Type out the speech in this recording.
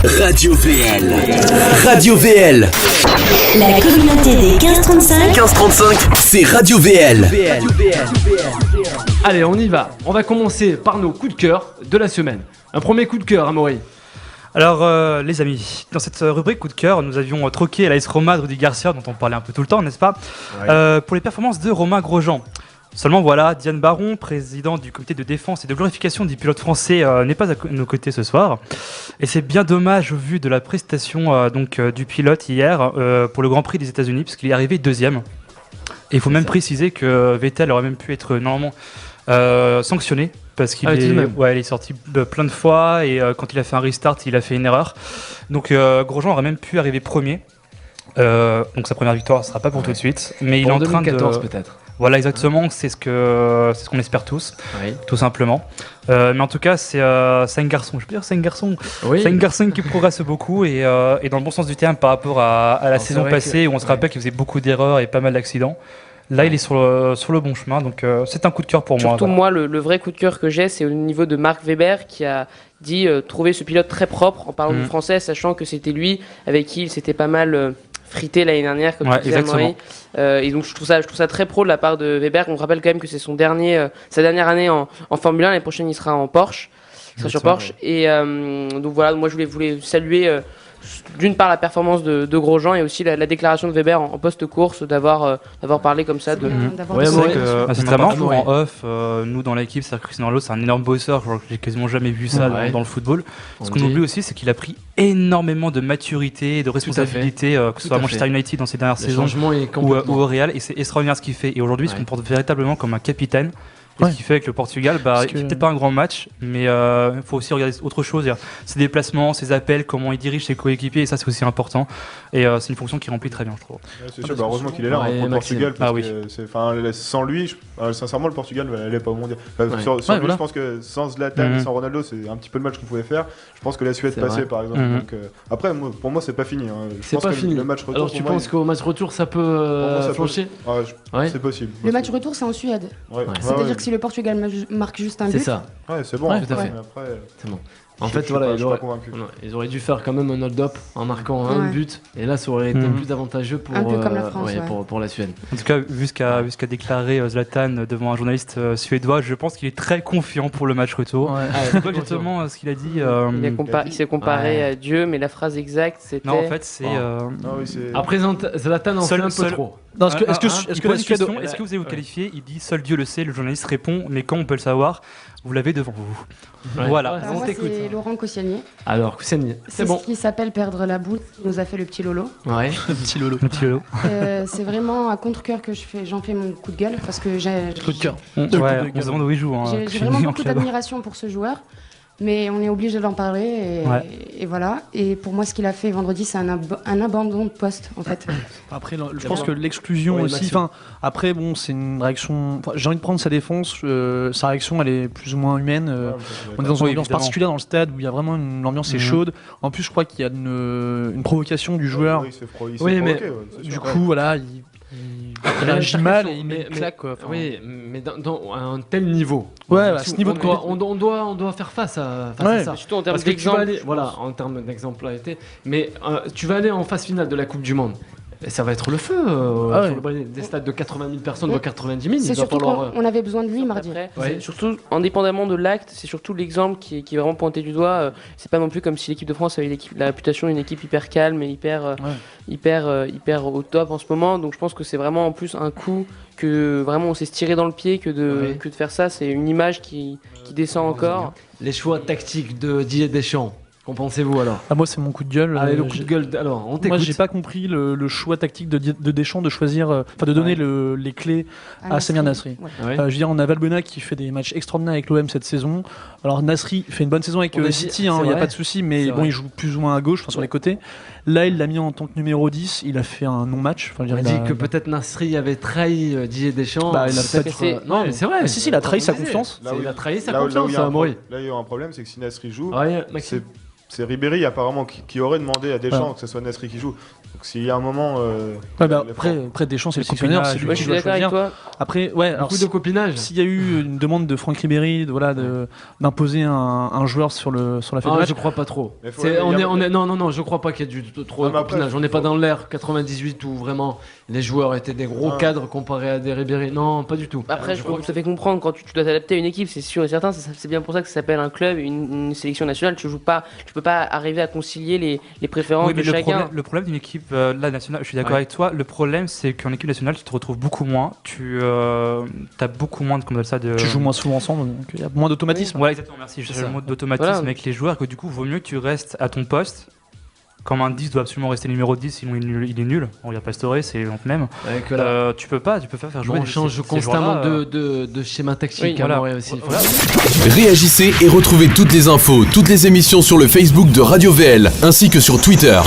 Radio VL. Radio VL. La communauté des 1535. 1535, c'est Radio VL. Allez, on y va. On va commencer par nos coups de cœur de la semaine. Un premier coup de cœur, Amaury. Alors les amis, dans cette rubrique coup de cœur, nous avions troqué l'AS Roma de Rudy Garcia, dont on parlait un peu tout le temps, n'est-ce pas, pour les performances de Romain Grosjean. Seulement voilà, Diane Baron, présidente du comité de défense et de glorification du pilote français, n'est pas à nos côtés ce soir. Et c'est bien dommage au vu de la prestation du pilote hier pour le Grand Prix des États-Unis, parce qu'il est arrivé deuxième. Et il faut même préciser que Vettel aurait même pu être normalement sanctionné, parce qu'il il est sorti plein de fois, et quand il a fait un restart, il a fait une erreur. Donc Grosjean aurait même pu arriver premier. Donc sa première victoire ne sera pas pour tout de suite, mais il est en train 2014 peut-être. Voilà, exactement, c'est ce qu'on espère tous, tout simplement. Mais en tout cas, c'est un garçon, je peux dire c'est un garçon. Oui. C'est un garçon qui progresse beaucoup et dans le bon sens du terme par rapport à la saison passée où on se rappelle qu'il faisait beaucoup d'erreurs et pas mal d'accidents. Là, il est sur le bon chemin, donc c'est un coup de cœur pour moi. Surtout moi, le vrai coup de cœur que j'ai, c'est au niveau de Marc Webber qui a dit trouver ce pilote très propre en parlant du français, sachant que c'était lui avec qui il s'était pas mal frité l'année dernière, comme tu disais, Amaury. Et donc je trouve ça très pro de la part de Webber. On rappelle quand même que c'est sa dernière année en Formule 1. L'année prochaine, il sera en Porsche. Il sera sur Porsche. Et donc voilà, moi je voulais saluer d'une part la performance de Grosjean et aussi la déclaration de Webber en post-course d'avoir parlé comme ça. C'est très marrant en off. Nous dans l'équipe, c'est Cristiano Ronaldo, c'est un énorme bosseur. J'ai quasiment jamais vu ça dans le football. Ce qu'on oublie aussi, c'est qu'il a pris énormément de maturité et de responsabilité, que ce soit à Manchester United dans ses dernières saisons ou au Real, et c'est extraordinaire ce qu'il fait. Et aujourd'hui, il se comporte véritablement comme un capitaine. Ce qui fait avec le Portugal, c'est peut-être pas un grand match, mais il faut aussi regarder autre chose. Ses déplacements, ses appels, comment il dirige ses coéquipiers, et ça c'est aussi important. Et c'est une fonction qu'il remplit très bien, je trouve. C'est sûr, heureusement qu'il est là pour le Portugal, parce que sans lui, sincèrement, le Portugal n'allait pas au mondial. Je pense que sans Zlatan et sans Ronaldo, c'est un petit peu le match qu'on pouvait faire. Je pense que la Suède passait, par exemple. Donc, après, pour moi, c'est pas fini. C'est pas fini. Le match retour. Alors tu penses qu'au match retour, ça peut flancher ? C'est possible. Le match retour, c'est en Suède. C'est-à-dire que si le Portugal marque juste un but, c'est ça. Ouais, c'est bon. Tout à fait. Après, c'est bon. En fait, voilà, ils auraient dû faire quand même un hold-up en marquant un but, et là, ça aurait été plus avantageux pour, un peu comme la France, pour la Suède. En tout cas, vu ce qu'a déclaré Zlatan devant un journaliste suédois, je pense qu'il est très confiant pour le match retour. C'est quoi exactement ce qu'il a dit Il s'est comparé à Dieu, mais la phrase exacte, c'était... Non, en fait, c'est... Après, Zlatan en fait un peu trop. Est-ce que vous allez vous qualifier ? Il dit « Seul Dieu le sait », le journaliste répond « Mais quand on peut le savoir ? Vous l'avez devant vous. » Voilà. Moi, c'est Laurent Koscielny. Alors, Koscielny, c'est bon. Ce qui s'appelle perdre la boule, qui nous a fait le petit Lolo. Ouais, le petit Lolo. C'est vraiment à contre-cœur que j'en fais mon coup de gueule, parce que j'ai... Coup de cœur. On se demande où il joue. J'ai vraiment beaucoup d'admiration pour ce joueur. Mais on est obligé d'en parler et voilà. Et pour moi, ce qu'il a fait vendredi, c'est un abandon de poste, en fait. Après, je pense que l'exclusion aussi. Après, bon, c'est une réaction. J'ai envie de prendre sa défense. Sa réaction, elle est plus ou moins humaine. On est dans une ambiance particulière dans le stade où il y a vraiment l'ambiance est chaude. En plus, je crois qu'il y a une provocation du joueur. Du coup, voilà. Il réagit mal et il met une claque. Oui, mais dans un tel niveau. À ce niveau on doit faire face à ça. Surtout en termes d'exemple. Voilà, en termes d'exemplarité. Mais tu vas aller en phase finale de la Coupe du Monde. Et ça va être le feu sur des stades de 80 000 personnes, de 90 000. C'est surtout qu'on avait besoin de lui mardi. Surtout, indépendamment de l'acte, c'est surtout l'exemple qui est vraiment pointé du doigt. C'est pas non plus comme si l'équipe de France avait la réputation d'une équipe hyper calme et hyper au top en ce moment. Donc je pense que c'est vraiment en plus un coup que vraiment on s'est tiré dans le pied que de faire ça. C'est une image qui descend encore. Les choix tactiques de Didier Deschamps. Qu'en pensez-vous alors ? Moi c'est mon coup de gueule. Allez, le coup de gueule. Alors, on t'écoute. Moi j'ai pas compris le choix tactique de Deschamps de choisir, de donner les clés à Samir Nasri. Je veux dire, on a Valbuena qui fait des matchs extraordinaires avec l'OM cette saison. Alors Nasri fait une bonne saison avec City, il n'y a pas de souci, mais bon, il joue plus ou moins à gauche, sur les côtés. Là, il l'a mis en tant que numéro 10, il a fait un non-match. On dit que peut-être Nasri avait trahi Didier Deschamps. Non, mais c'est vrai. Si, il a trahi sa confiance. Il a trahi sa confiance, Amaury. Là, il y a un problème, c'est que si Nasri joue, c'est Ribéry apparemment qui aurait demandé à Deschamps que ce soit Nasri qui joue. Donc s'il y a un moment... après Deschamps c'est le sélectionneur, c'est lui qui doit choisir. Après, beaucoup de copinage. S'il y a eu une demande de Franck Ribéry d'imposer un joueur sur la feuille de match... Je crois pas trop. Non, je crois pas qu'il y ait du trop de copinage. On n'est pas dans l'ère 98 où vraiment les joueurs étaient des gros cadres comparés à des Ribéry. Non, pas du tout. Après, je peux tout à fait comprendre, quand tu dois t'adapter à une équipe, c'est sûr et certain, c'est bien pour ça que ça s'appelle un club, une sélection nationale. Tu peux pas arriver à concilier les préférences de chacun. Le problème d'une équipe nationale, je suis d'accord avec toi, le problème c'est qu'en équipe nationale tu te retrouves beaucoup moins, tu as beaucoup moins de tu joues moins souvent ensemble, donc il y a moins d'automatisme. Ouais, exactement, merci, je sais le mot d'automatisme avec les joueurs, que du coup vaut mieux que tu restes à ton poste. Comme un 10 doit absolument rester numéro 10, sinon il est nul. On regarde Pastore, c'est le même. Tu peux pas faire jouer. On change constamment de schéma tactique. Aussi. Réagissez et retrouvez toutes les infos, toutes les émissions sur le Facebook de Radio VL, ainsi que sur Twitter.